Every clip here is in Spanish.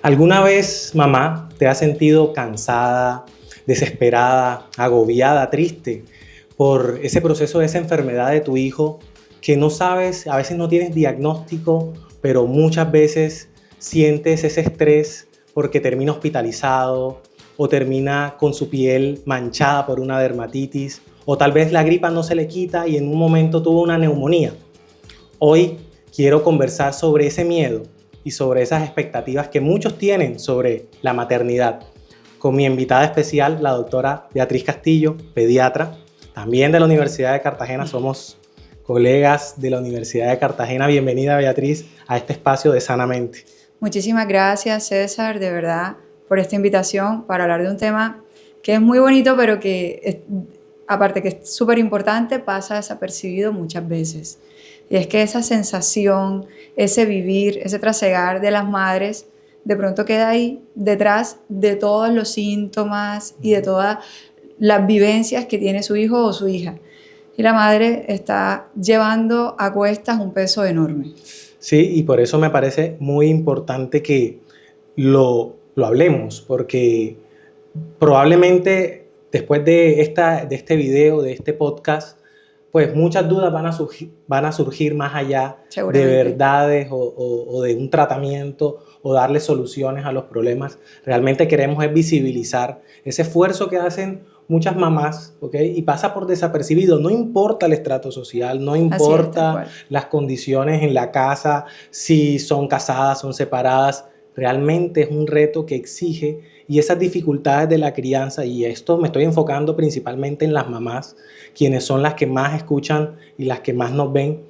¿Alguna vez, mamá, te has sentido cansada, desesperada, agobiada, triste por ese proceso de esa enfermedad de tu hijo que no sabes, a veces no tienes diagnóstico, pero muchas veces sientes ese estrés porque termina hospitalizado o termina con su piel manchada por una dermatitis o tal vez la gripa no se le quita y en un momento tuvo una neumonía? Hoy quiero conversar sobre ese miedo y sobre esas expectativas que muchos tienen sobre la maternidad, con mi invitada especial, la doctora Beatriz Castillo, pediatra, también de la Universidad de Cartagena. Somos colegas de la Universidad de Cartagena. Bienvenida, Beatriz, a este espacio de Sanamente. Muchísimas gracias, César, de verdad, por esta invitación para hablar de un tema que es muy bonito, pero que, aparte que es súper importante, pasa desapercibido muchas veces. Y es que esa sensación, ese vivir, ese trasegar de las madres, de pronto queda ahí detrás de todos los síntomas y de todas las vivencias que tiene su hijo o su hija. Y la madre está llevando a cuestas un peso enorme. Sí, y por eso me parece muy importante que lo hablemos, porque probablemente después de este video, de este podcast, pues muchas dudas van a surgir más allá de verdades o de un tratamiento o darle soluciones a los problemas. Realmente queremos es visibilizar ese esfuerzo que hacen muchas mamás, ¿okay? Y pasa por desapercibido. No importa el estrato social, no importa las condiciones en la casa, si son casadas, son separadas. Realmente es un reto que exige, y esas dificultades de la crianza, y esto me estoy enfocando principalmente en las mamás, quienes son las que más escuchan y las que más nos ven,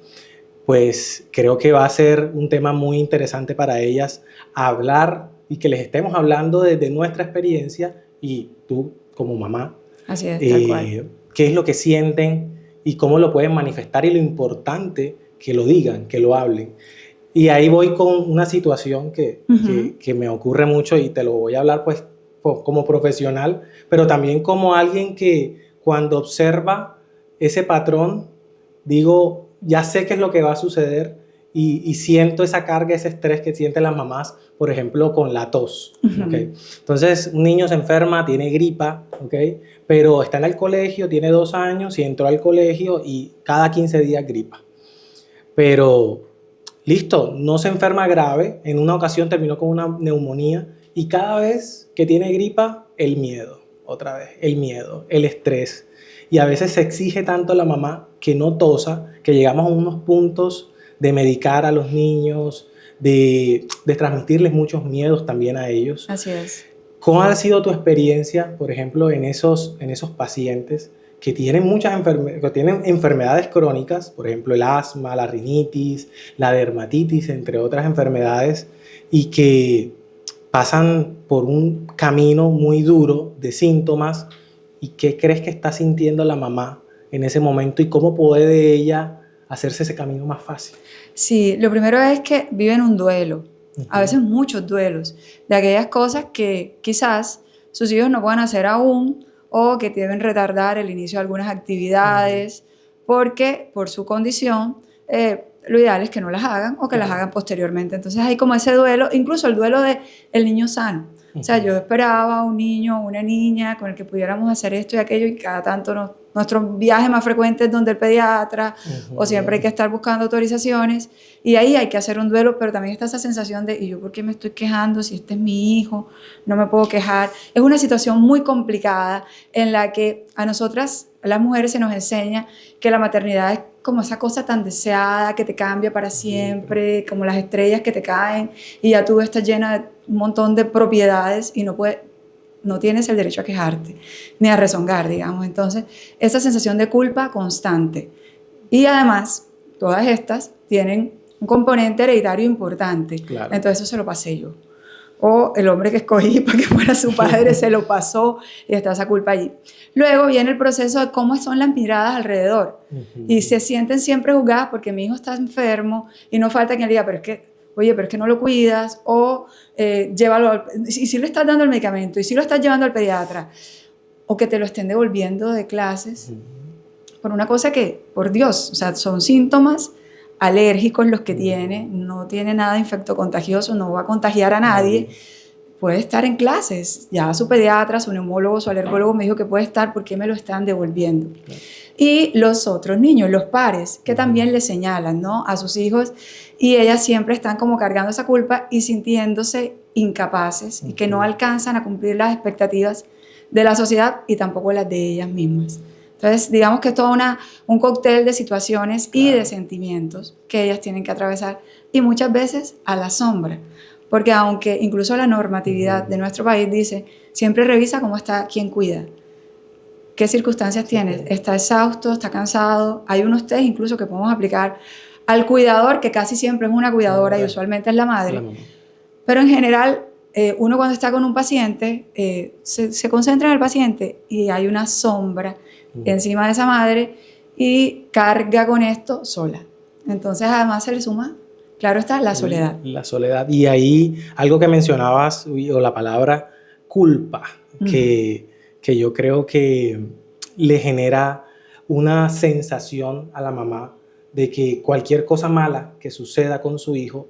pues creo que va a ser un tema muy interesante para ellas hablar y que les estemos hablando desde nuestra experiencia y tú como mamá. Así es, tal cual. ¿Qué es lo que sienten y cómo lo pueden manifestar? Y lo importante, que lo digan, que lo hablen. Y ahí voy con una situación que me ocurre mucho y te lo voy a hablar pues como profesional, pero también como alguien que cuando observa ese patrón, digo, ya sé qué es lo que va a suceder y siento esa carga, ese estrés que sienten las mamás, por ejemplo, con la tos. ¿Okay? Entonces, un niño se enferma, tiene gripa, ¿okay? Pero está en el colegio, tiene 2 años y entró al colegio y cada 15 días gripa. Pero listo, no se enferma grave, en una ocasión terminó con una neumonía y cada vez que tiene gripa, el miedo, otra vez, el miedo, el estrés. Y a veces se exige tanto a la mamá que no tosa, que llegamos a unos puntos de medicar a los niños, de transmitirles muchos miedos también a ellos. Así es. ¿Cómo ha sido tu experiencia, por ejemplo, en esos pacientes que tienen enfermedades crónicas, por ejemplo el asma, la rinitis, la dermatitis, entre otras enfermedades, y que pasan por un camino muy duro de síntomas? ¿Y qué crees que está sintiendo la mamá en ese momento y cómo puede ella hacerse ese camino más fácil? Sí, lo primero es que viven un duelo, a veces muchos duelos, de aquellas cosas que quizás sus hijos no puedan hacer aún, o que deben retardar el inicio de algunas actividades, porque por su condición lo ideal es que no las hagan o que las hagan posteriormente. Entonces hay como ese duelo, incluso el duelo del niño sano. O sea, yo esperaba un niño o una niña con el que pudiéramos hacer esto y aquello, y cada tanto nuestro viaje más frecuente es donde el pediatra, o siempre hay que estar buscando autorizaciones, y ahí hay que hacer un duelo, pero también está esa sensación de, ¿y yo por qué me estoy quejando si este es mi hijo? No me puedo quejar. Es una situación muy complicada en la que a nosotras, a las mujeres, se nos enseña que la maternidad es como esa cosa tan deseada que te cambia para siempre, como las estrellas que te caen y ya tú estás llena de un montón de propiedades y no tienes el derecho a quejarte ni a rezongar, digamos. Entonces, esa sensación de culpa constante. Y además, todas estas tienen un componente hereditario importante. Claro. Entonces, eso se lo pasé yo. O el hombre que escogí para que fuera su padre se lo pasó y está esa culpa allí. Luego viene el proceso de cómo son las miradas alrededor. Y se sienten siempre juzgadas porque mi hijo está enfermo y no falta quien le diga, pero es que no lo cuidas, o llévalo, y si le estás dando el medicamento, y si lo estás llevando al pediatra, o que te lo estén devolviendo de clases, por una cosa que, por Dios, o sea, son síntomas alérgicos los que tiene, no tiene nada infectocontagioso, no va a contagiar a nadie, puede estar en clases. Ya su pediatra, su neumólogo, su alergólogo me dijo que puede estar, ¿por qué me lo están devolviendo? Y los otros niños, los pares, que también le señalan, ¿no?, a sus hijos, y ellas siempre están como cargando esa culpa y sintiéndose incapaces y que no alcanzan a cumplir las expectativas de la sociedad y tampoco las de ellas mismas. Entonces, digamos que es todo un cóctel de situaciones y de sentimientos que ellas tienen que atravesar, y muchas veces a la sombra, porque aunque incluso la normatividad de nuestro país dice, siempre revisa cómo está quien cuida, qué circunstancias tienes, está exhausto, está cansado. Hay unos test incluso que podemos aplicar al cuidador, que casi siempre es una cuidadora y usualmente es la madre, pero en general uno cuando está con un paciente se concentra en el paciente y hay una sombra encima de esa madre y carga con esto sola. Entonces además se le suma, claro está, la soledad. La soledad. Y ahí algo que mencionabas, o la palabra culpa, que yo creo que le genera una sensación a la mamá de que cualquier cosa mala que suceda con su hijo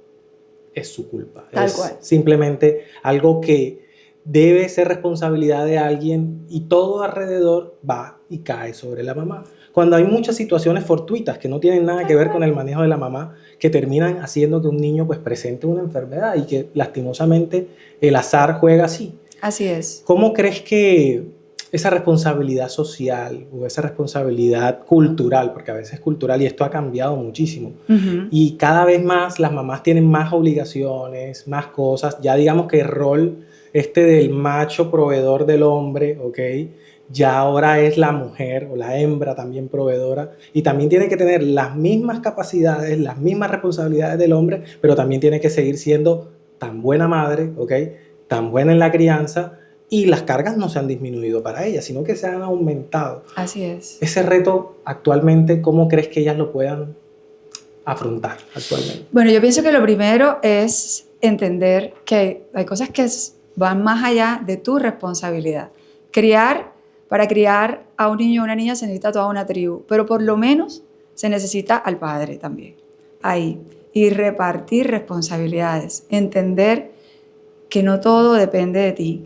es su culpa. Tal cual. Simplemente algo que debe ser responsabilidad de alguien y todo alrededor va y cae sobre la mamá. Cuando hay muchas situaciones fortuitas que no tienen nada que ver con el manejo de la mamá, que terminan haciendo que un niño pues presente una enfermedad y que lastimosamente el azar juega así. Así es. ¿Cómo crees que esa responsabilidad social o esa responsabilidad cultural, porque a veces es cultural y esto ha cambiado muchísimo, y cada vez más las mamás tienen más obligaciones, más cosas, ya digamos que el rol del macho proveedor del hombre, ¿ok?, ya ahora es la mujer o la hembra también proveedora, y también tiene que tener las mismas capacidades, las mismas responsabilidades del hombre, pero también tiene que seguir siendo tan buena madre, ¿ok?, tan buena en la crianza, y las cargas no se han disminuido para ellas, sino que se han aumentado. Así es. Ese reto actualmente, ¿cómo crees que ellas lo puedan afrontar actualmente? Bueno, yo pienso que lo primero es entender que hay cosas que van más allá de tu responsabilidad. Para criar a un niño o una niña se necesita toda una tribu, pero por lo menos se necesita al padre también, ahí. Y repartir responsabilidades, entender que no todo depende de ti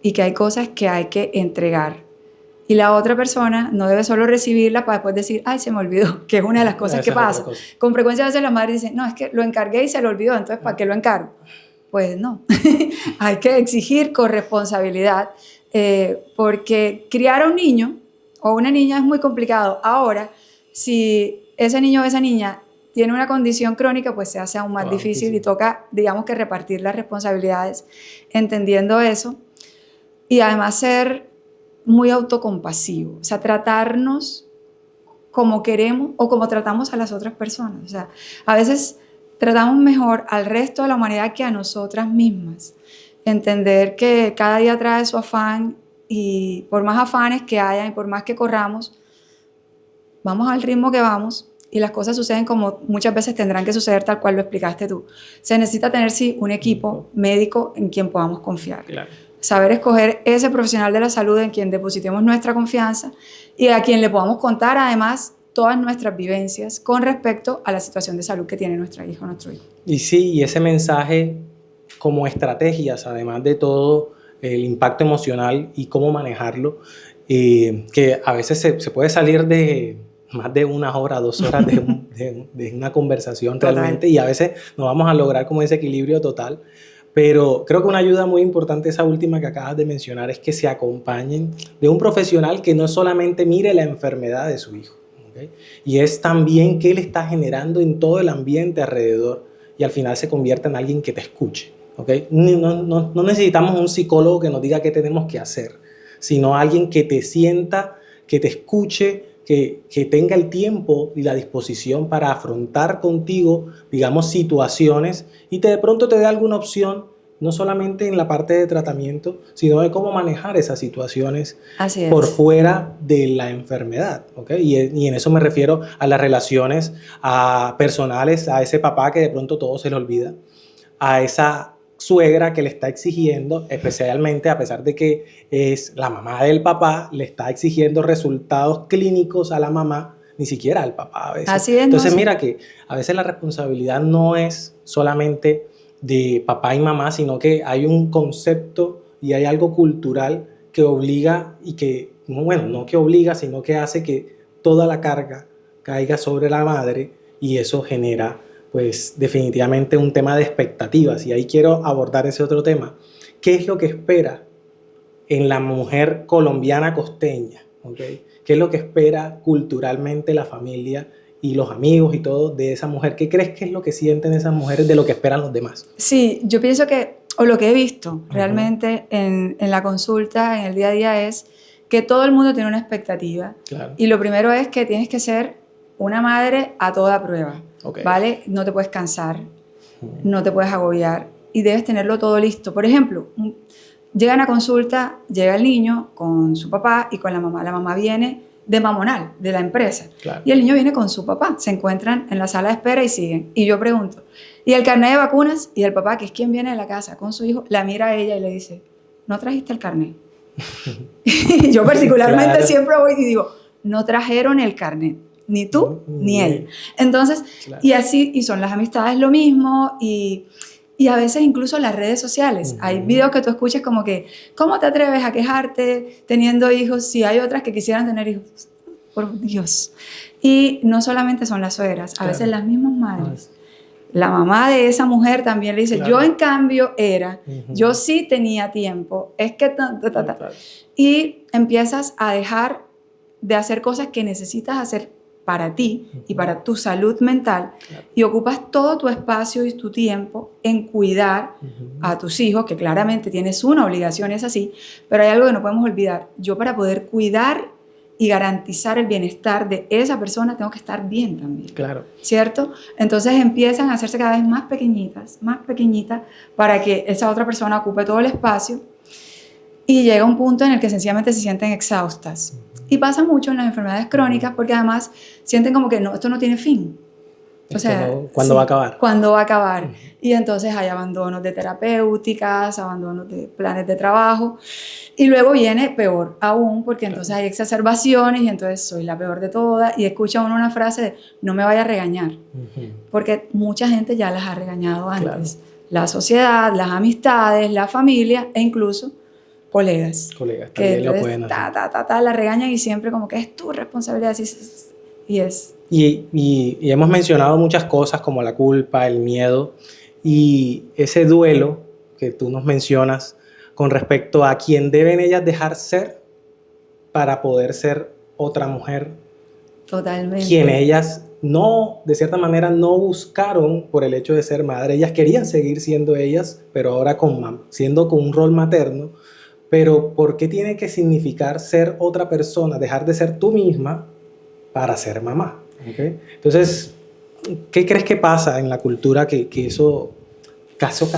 y que hay cosas que hay que entregar. Y la otra persona no debe solo recibirla para después decir, ay, se me olvidó, que es una de las cosas que pasa. Con frecuencia a veces las madres dicen, no, es que lo encargué y se lo olvidó, entonces ¿para qué lo encargo? Pues no, hay que exigir corresponsabilidad, porque criar a un niño o una niña es muy complicado. Ahora, si ese niño o esa niña tiene una condición crónica, pues se hace aún más difícil y toca, digamos que repartir las responsabilidades entendiendo eso. Y además ser muy autocompasivo, o sea, tratarnos como queremos o como tratamos a las otras personas. O sea, a veces tratamos mejor al resto de la humanidad que a nosotras mismas. Entender que cada día trae su afán y por más afanes que hayan y por más que corramos, vamos al ritmo que vamos y las cosas suceden como muchas veces tendrán que suceder, tal cual lo explicaste tú. Se necesita tener, sí, un equipo médico en quien podamos confiar. Claro. Saber escoger ese profesional de la salud en quien depositemos nuestra confianza y a quien le podamos contar además todas nuestras vivencias con respecto a la situación de salud que tiene nuestra hija o nuestro hijo. Y sí, y ese mensaje como estrategias, además de todo el impacto emocional y cómo manejarlo, que a veces se puede salir de más de 1 hora, 2 horas de una conversación realmente, y a veces no vamos a lograr como ese equilibrio total. Pero creo que una ayuda muy importante, esa última que acabas de mencionar, es que se acompañen de un profesional que no solamente mire la enfermedad de su hijo, ¿okay?, y es también qué le está generando en todo el ambiente alrededor, y al final se convierta en alguien que te escuche, ¿okay? No necesitamos un psicólogo que nos diga qué tenemos que hacer, sino alguien que te sienta, que te escuche, que tenga el tiempo y la disposición para afrontar contigo, digamos, situaciones, y de pronto te dé alguna opción, no solamente en la parte de tratamiento, sino de cómo manejar esas situaciones por fuera de la enfermedad, ¿okay? Y en eso me refiero a las relaciones personales, a ese papá que de pronto todo se le olvida, a esa suegra que le está exigiendo, especialmente a pesar de que es la mamá del papá, le está exigiendo resultados clínicos a la mamá, ni siquiera al papá a veces. Así es. Entonces, mira que a veces la responsabilidad no es solamente de papá y mamá, sino que hay un concepto y hay algo cultural que obliga y que, bueno, no que obliga, sino que hace que toda la carga caiga sobre la madre y eso genera, pues, definitivamente un tema de expectativas. Y ahí quiero abordar ese otro tema. ¿Qué es lo que espera en la mujer colombiana costeña? ¿Okay? ¿Qué es lo que espera culturalmente la familia y los amigos y todo de esa mujer? ¿Qué crees que es lo que sienten esas mujeres de lo que esperan los demás? Sí, yo pienso que, o lo que he visto realmente en la consulta, en el día a día, es que todo el mundo tiene una expectativa. Claro. Y lo primero es que tienes que ser una madre a toda prueba, Okay. ¿vale? No te puedes cansar, no te puedes agobiar y debes tenerlo todo listo. Por ejemplo, llegan a consulta, llega el niño con su papá y con la mamá. La mamá viene de mamonal, de la empresa. Claro. Y el niño viene con su papá. Se encuentran en la sala de espera y siguen. Y yo pregunto, ¿y el carnet de vacunas? Y el papá, que es quien viene de la casa con su hijo, la mira a ella y le dice, ¿no trajiste el carnet? Y yo particularmente Claro. siempre voy y digo, no trajeron el carnet. Ni tú, ni él. Entonces, Claro. y así, y son las amistades lo mismo, y a veces incluso las redes sociales. Hay videos que tú escuchas como que, ¿cómo te atreves a quejarte teniendo hijos si hay otras que quisieran tener hijos? Por Dios. Y no solamente son las suegras, a veces las mismas madres. La mamá de esa mujer también le dice, Claro. yo en cambio era, yo sí tenía tiempo, es que... Y empiezas a dejar de hacer cosas que necesitas hacer para ti y para tu salud mental, y ocupas todo tu espacio y tu tiempo en cuidar a tus hijos, que claramente tienes una obligación, es así, pero hay algo que no podemos olvidar. Yo, para poder cuidar y garantizar el bienestar de esa persona, tengo que estar bien también. Claro. ¿Cierto? Entonces empiezan a hacerse cada vez más pequeñitas, para que esa otra persona ocupe todo el espacio, y llega un punto en el que sencillamente se sienten exhaustas. Y pasa mucho en las enfermedades crónicas, porque además sienten como que no, esto no tiene fin. O sea, ¿cuándo va a acabar? ¿Cuándo va a acabar? Y entonces hay abandonos de terapéuticas, abandonos de planes de trabajo. Y luego viene peor aún, porque entonces hay exacerbaciones y entonces soy la peor de todas. Y escucha uno una frase de, no me vaya a regañar. Porque mucha gente ya las ha regañado antes. Claro. La sociedad, las amistades, la familia e incluso colegas que lo pueden hacer. La regañan y siempre como que es tu responsabilidad. Y es. Y hemos mencionado muchas cosas como la culpa, el miedo y ese duelo que tú nos mencionas con respecto a quién deben ellas dejar ser para poder ser otra mujer. Totalmente. Quien ellas no, de cierta manera, no buscaron por el hecho de ser madre. Ellas querían seguir siendo ellas, pero ahora siendo con un rol materno. Pero ¿por qué tiene que significar ser otra persona, dejar de ser tú misma para ser mamá? ¿Okay? Entonces, ¿qué crees que pasa en la cultura que eso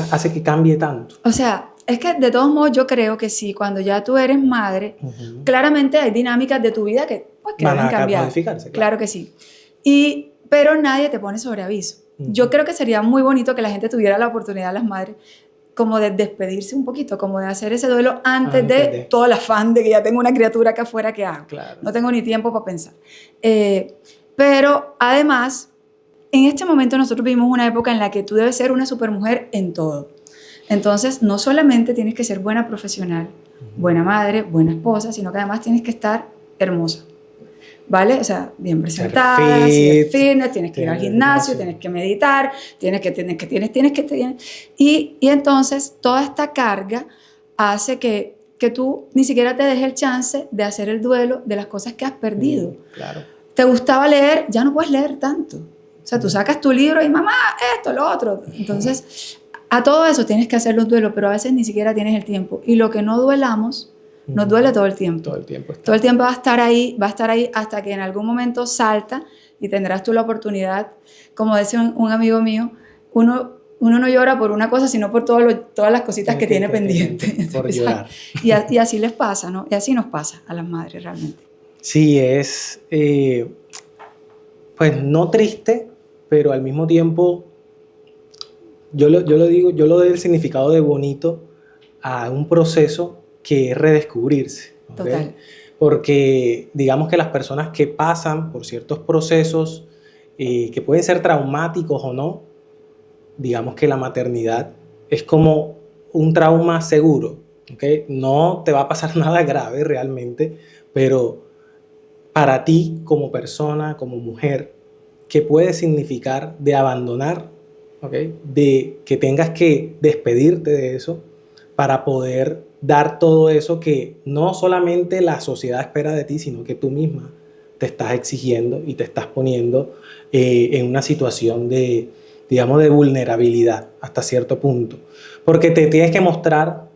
hace que cambie tanto? O sea, es que de todos modos yo creo que sí, cuando ya tú eres madre, claramente hay dinámicas de tu vida que deben cambiar. Modificarse, claro que sí. Pero nadie te pone sobre aviso. Yo creo que sería muy bonito que la gente tuviera la oportunidad, las madres, como de despedirse un poquito, como de hacer ese duelo antes de todo el afán de que ya tengo una criatura acá afuera que hago. Claro. No tengo ni tiempo para pensar. Pero además, en este momento nosotros vivimos una época en la que tú debes ser una supermujer en todo. Entonces, no solamente tienes que ser buena profesional, buena madre, buena esposa, sino que además tienes que estar hermosa. ¿Vale? O sea, bien presentada, fitness, tienes que ir al gimnasio, tienes que meditar, tienes que. Y entonces toda esta carga hace que tú ni siquiera te dejes el chance de hacer el duelo de las cosas que has perdido. Claro. ¿Te gustaba leer? Ya no puedes leer tanto. O sea, tú sacas tu libro y mamá, esto, lo otro. Entonces, a todo eso tienes que hacer un duelo, pero a veces ni siquiera tienes el tiempo. Y lo que no duelamos, nos duele todo el tiempo. Todo el tiempo. Todo el tiempo va a estar ahí hasta que en algún momento salta y tendrás tú la oportunidad. Como decía un amigo mío, uno no llora por una cosa, sino por todas las cositas que tiene pendientes. Por llorar. Y así les pasa, ¿no? Y así nos pasa a las madres realmente. Sí, es, pues no triste, pero al mismo tiempo, yo lo doy el significado de bonito a un proceso que es redescubrirse. ¿Okay? Total. Porque digamos que las personas que pasan por ciertos procesos que pueden ser traumáticos o no, digamos que la maternidad es como un trauma seguro, ¿ok? No te va a pasar nada grave realmente, pero para ti como persona, como mujer, ¿qué puede significar de abandonar, ¿ok? De que tengas que despedirte de eso para poder dar todo eso que no solamente la sociedad espera de ti, sino que tú misma te estás exigiendo y te estás poniendo en una situación de, digamos, de vulnerabilidad hasta cierto punto? Porque te tienes que mostrar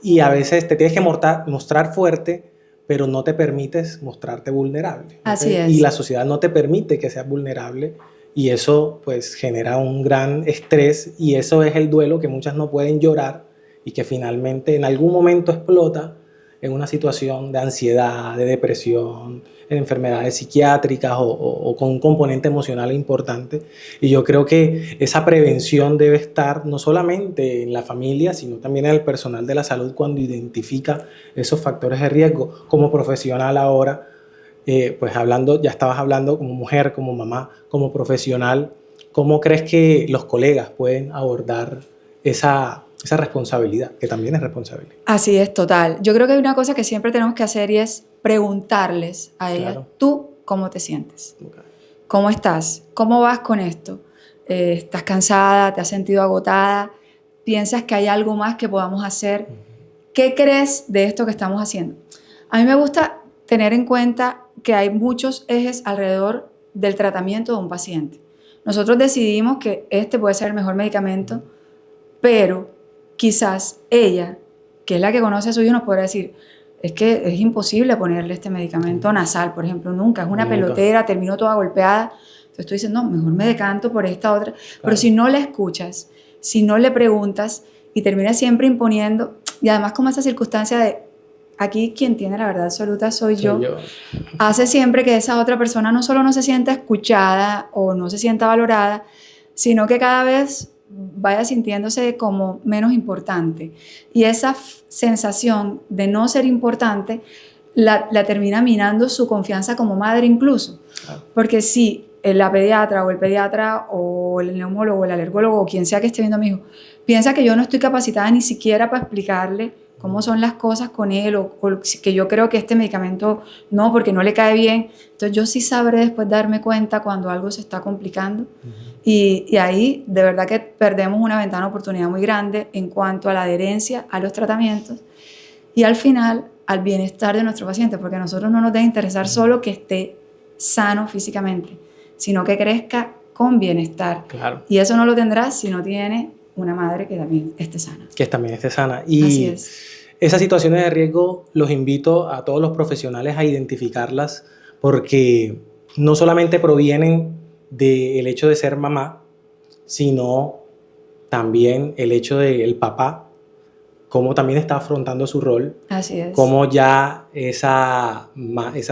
y a veces te tienes que mostrar fuerte, pero no te permites mostrarte vulnerable, Así ¿okay? es. Y la sociedad no te permite que seas vulnerable y eso pues genera un gran estrés y eso es el duelo que muchas no pueden llorar y que finalmente en algún momento explota en una situación de ansiedad, de depresión, en enfermedades psiquiátricas o con un componente emocional importante. Y yo creo que esa prevención debe estar no solamente en la familia, sino también en el personal de la salud cuando identifica esos factores de riesgo. Como profesional ahora, pues hablando, ya estabas hablando como mujer, como mamá, como profesional, ¿cómo crees que los colegas pueden abordar esa responsabilidad, que también es responsabilidad? Así es, total. Yo creo que hay una cosa que siempre tenemos que hacer y es preguntarles a ellas, Claro. ¿tú cómo te sientes? Okay. ¿Cómo estás? ¿Cómo vas con esto? ¿Estás cansada? ¿Te has sentido agotada? ¿Piensas que hay algo más que podamos hacer? ¿Qué crees de esto que estamos haciendo? A mí me gusta tener en cuenta que hay muchos ejes alrededor del tratamiento de un paciente. Nosotros decidimos que este puede ser el mejor medicamento, pero quizás ella, que es la que conoce a su hijo, nos podrá decir, es que es imposible ponerle este medicamento nasal, por ejemplo, nunca, es una pelotera, terminó toda golpeada. Entonces tú dices, no, mejor me decanto por esta otra. Claro. Pero si no le escuchas, si no le preguntas y terminas siempre imponiendo, y además como esa circunstancia de, aquí quien tiene la verdad absoluta soy yo, hace siempre que esa otra persona no solo no se sienta escuchada o no se sienta valorada, sino que cada vez vaya sintiéndose como menos importante. Y esa sensación de no ser importante la termina minando su confianza como madre incluso. Porque si la pediatra o el pediatra o el neumólogo o el alergólogo o quien sea que esté viendo a mi hijo piensa que yo no estoy capacitada ni siquiera para explicarle cómo son las cosas con él o que yo creo que este medicamento no, porque no le cae bien, entonces yo sí sabré después darme cuenta cuando algo se está complicando. Y ahí de verdad que perdemos una ventana de oportunidad muy grande en cuanto a la adherencia a los tratamientos y al final al bienestar de nuestro paciente, porque a nosotros no nos debe interesar solo que esté sano físicamente, sino que crezca con bienestar. Claro. Y eso no lo tendrá si no tiene una madre que también esté sana. Que también esté sana. Y así es. Esas situaciones de riesgo los invito a todos los profesionales a identificarlas porque no solamente provienen del hecho de ser mamá, sino también el hecho del papá, cómo también está afrontando su rol. Así es. Cómo ya esa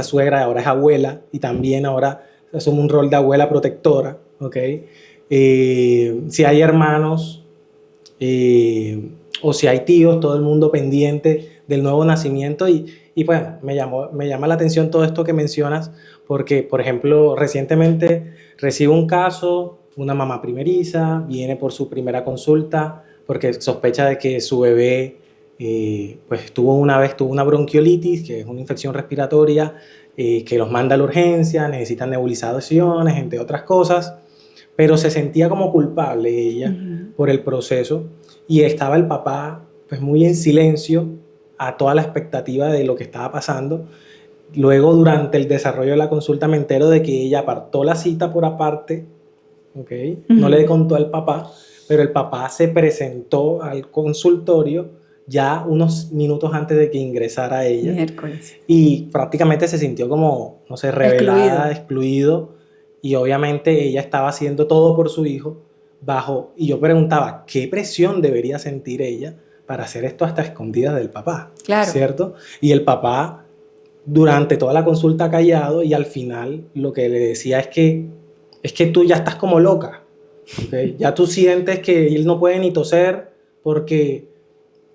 suegra ahora es abuela y también ahora asume un rol de abuela protectora, ¿ok? Si hay hermanos o si hay tíos, todo el mundo pendiente del nuevo nacimiento y pues me llama la atención todo esto que mencionas porque, por ejemplo, recientemente recibo un caso, una mamá primeriza, viene por su primera consulta porque sospecha de que su bebé pues tuvo una bronquiolitis, que es una infección respiratoria, que los manda a la urgencia, necesitan nebulizaciones, entre otras cosas, pero se sentía como culpable ella por el proceso y estaba el papá pues muy en silencio a toda la expectativa de lo que estaba pasando. Luego, durante el desarrollo de la consulta, me entero de que ella apartó la cita por aparte, ¿okay? No le contó al papá, pero el papá se presentó al consultorio ya unos minutos antes de que ingresara ella. Miércoles. Y prácticamente se sintió como, no sé, revelada, excluido. Y obviamente ella estaba haciendo todo por su hijo y yo preguntaba, ¿qué presión debería sentir ella para hacer esto hasta escondidas del papá? Claro. ¿Cierto? Y el papá, durante toda la consulta callado, y al final lo que le decía es que tú ya estás como loca, ¿okay? Ya tú sientes que él no puede ni toser porque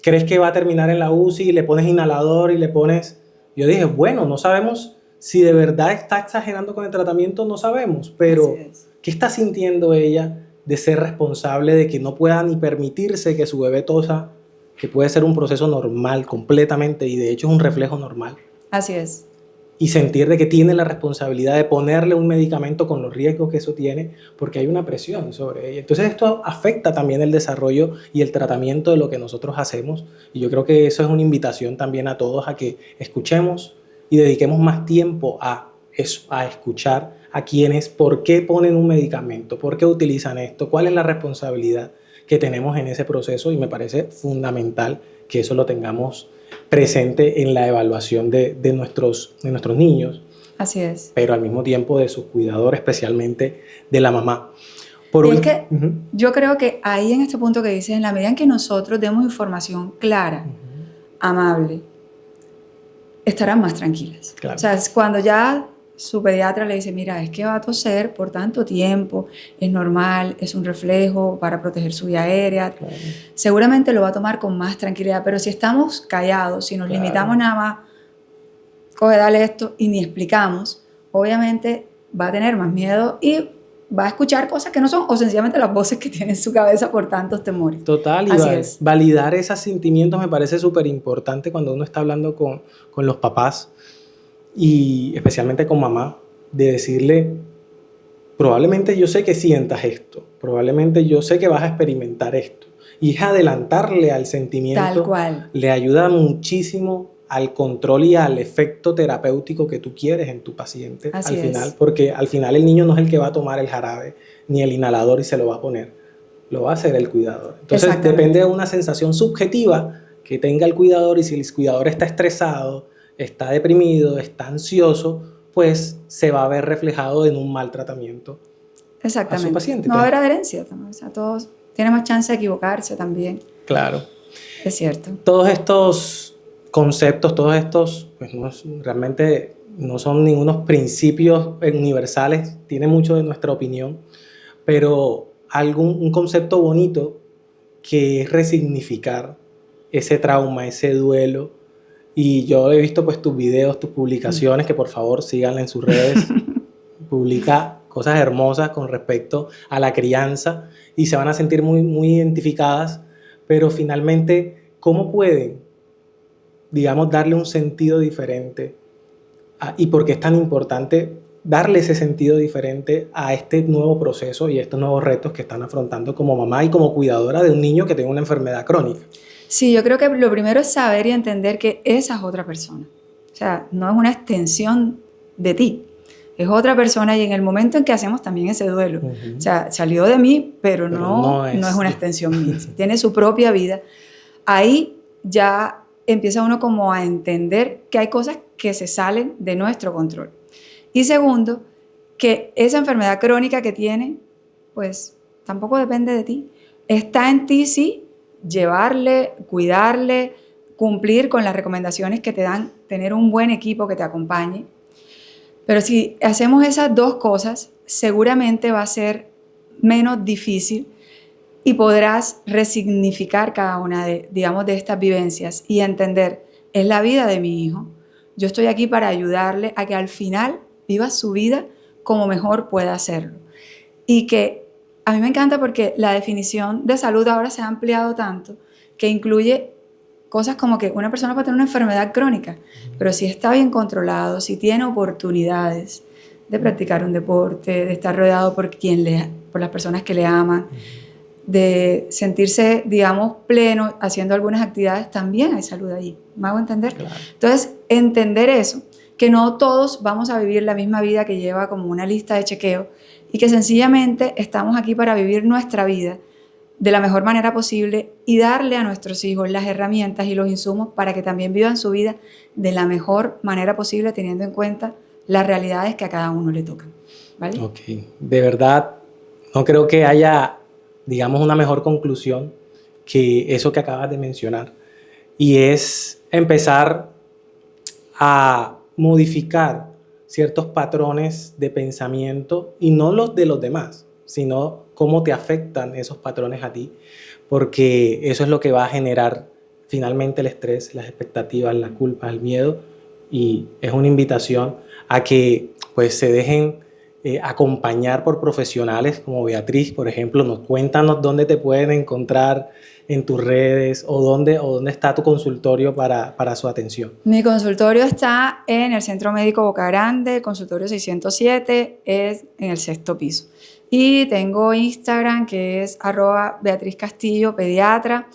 crees que va a terminar en la UCI y le pones inhalador y le pones... Yo dije, bueno, no sabemos si de verdad está exagerando con el tratamiento, no sabemos, pero ¿qué está sintiendo ella de ser responsable de que no pueda ni permitirse que su bebé tosa, que puede ser un proceso normal completamente y de hecho es un reflejo normal. Así es. Y sentir de que tiene la responsabilidad de ponerle un medicamento con los riesgos que eso tiene, porque hay una presión sobre ella. Entonces esto afecta también el desarrollo y el tratamiento de lo que nosotros hacemos, y yo creo que eso es una invitación también a todos a que escuchemos y dediquemos más tiempo a eso, a escuchar a quienes, por qué ponen un medicamento, por qué utilizan esto, cuál es la responsabilidad que tenemos en ese proceso, y me parece fundamental que eso lo tengamos presente en la evaluación de nuestros niños. Así es. Pero al mismo tiempo de sus cuidadores, especialmente de la mamá. Y es que yo creo que ahí en este punto que dices, en la medida en que nosotros demos información clara, amable, estarán más tranquilas. Claro. O sea, es cuando ya su pediatra le dice, mira, es que va a toser por tanto tiempo, es normal, es un reflejo para proteger su vía aérea, claro, seguramente lo va a tomar con más tranquilidad, pero si estamos callados, si nos limitamos nada más, coge, dale esto, y ni explicamos, obviamente va a tener más miedo y va a escuchar cosas que no son, o sencillamente las voces que tiene en su cabeza por tantos temores. Total, y validar esos sentimientos me parece súper importante cuando uno está hablando con los papás, y especialmente con mamá, de decirle, probablemente yo sé que sientas esto, probablemente yo sé que vas a experimentar esto, y es adelantarle al sentimiento. Tal cual. Le ayuda muchísimo al control y al efecto terapéutico que tú quieres en tu paciente. Así al final, porque al final el niño no es el que va a tomar el jarabe ni el inhalador y se lo va a poner, lo va a hacer el cuidador. Entonces depende de una sensación subjetiva que tenga el cuidador, y si el cuidador está estresado, está deprimido, está ansioso, pues se va a ver reflejado en un mal tratamiento a su paciente. No va a haber adherencia también, o sea, todos tienen más chance de equivocarse también. Claro. Es cierto. Todos estos conceptos, pues realmente no son ningunos principios universales, tiene mucho de nuestra opinión, pero un concepto bonito que es resignificar ese trauma, ese duelo. Y yo he visto pues tus videos, tus publicaciones, que por favor síganla en sus redes. Publica cosas hermosas con respecto a la crianza y se van a sentir muy, muy identificadas, pero finalmente, ¿cómo pueden, digamos, darle un sentido diferente? ¿Y por qué es tan importante darle ese sentido diferente a este nuevo proceso y a estos nuevos retos que están afrontando como mamá y como cuidadora de un niño que tiene una enfermedad crónica? Sí, yo creo que lo primero es saber y entender que esa es otra persona. O sea, no es una extensión de ti, es otra persona, y en el momento en que hacemos también ese duelo, o sea, salió de mí, pero no es una extensión mía, tiene su propia vida. Ahí ya empieza uno como a entender que hay cosas que se salen de nuestro control. Y segundo, que esa enfermedad crónica que tiene, pues tampoco depende de ti. Está en ti, sí, llevarle, cuidarle, cumplir con las recomendaciones que te dan, tener un buen equipo que te acompañe. Pero si hacemos esas dos cosas, seguramente va a ser menos difícil y podrás resignificar cada una de estas vivencias y entender, es la vida de mi hijo. Yo estoy aquí para ayudarle a que al final viva su vida como mejor pueda hacerlo. Y que a mí me encanta porque la definición de salud ahora se ha ampliado tanto que incluye cosas como que una persona puede tener una enfermedad crónica, pero si está bien controlado, si tiene oportunidades de practicar un deporte, de estar rodeado por las personas que le aman, de sentirse, digamos, pleno haciendo algunas actividades, también hay salud allí. ¿Me hago entender? Claro. Entonces, entender eso, que no todos vamos a vivir la misma vida que lleva como una lista de chequeo, y que sencillamente estamos aquí para vivir nuestra vida de la mejor manera posible y darle a nuestros hijos las herramientas y los insumos para que también vivan su vida de la mejor manera posible, teniendo en cuenta las realidades que a cada uno le tocan. ¿Vale? Ok, de verdad, no creo que haya, digamos, una mejor conclusión que eso que acabas de mencionar, y es empezar a modificar ciertos patrones de pensamiento, y no los de los demás, sino cómo te afectan esos patrones a ti, porque eso es lo que va a generar finalmente el estrés, las expectativas, la culpa, el miedo, y es una invitación a que pues se dejen acompañar por profesionales como Beatriz, por ejemplo. Cuéntanos dónde te pueden encontrar en tus redes o dónde está tu consultorio para su atención. Mi consultorio está en el Centro Médico Boca Grande, consultorio 607, es en el 6º piso. Y tengo Instagram, que es @BeatrizCastillo, pediatra.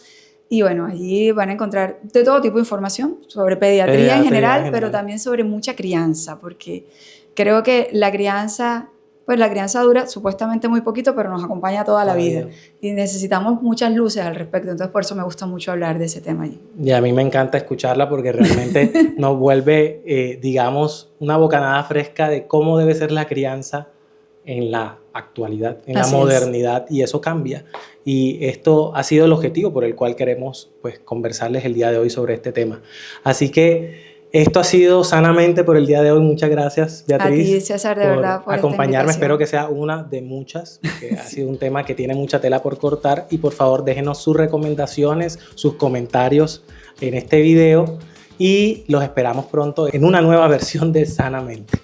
Y bueno, allí van a encontrar de todo tipo de información sobre pediatría en general, pero también sobre mucha crianza, porque creo que la crianza dura supuestamente muy poquito, pero nos acompaña toda la vida. Y necesitamos muchas luces al respecto, entonces por eso me gusta mucho hablar de ese tema allí. Y a mí me encanta escucharla porque realmente nos vuelve, digamos, una bocanada fresca de cómo debe ser la crianza en la actualidad, en la modernidad, y eso cambia. Y esto ha sido el objetivo por el cual queremos pues conversarles el día de hoy sobre este tema. Así que esto ha sido Sanamente por el día de hoy. Muchas gracias, Beatriz. A ti, César, de verdad, por acompañarme. Espero que sea una de muchas, porque ha sido un tema que tiene mucha tela por cortar. Y por favor, déjenos sus recomendaciones, sus comentarios en este video. Y los esperamos pronto en una nueva versión de Sanamente.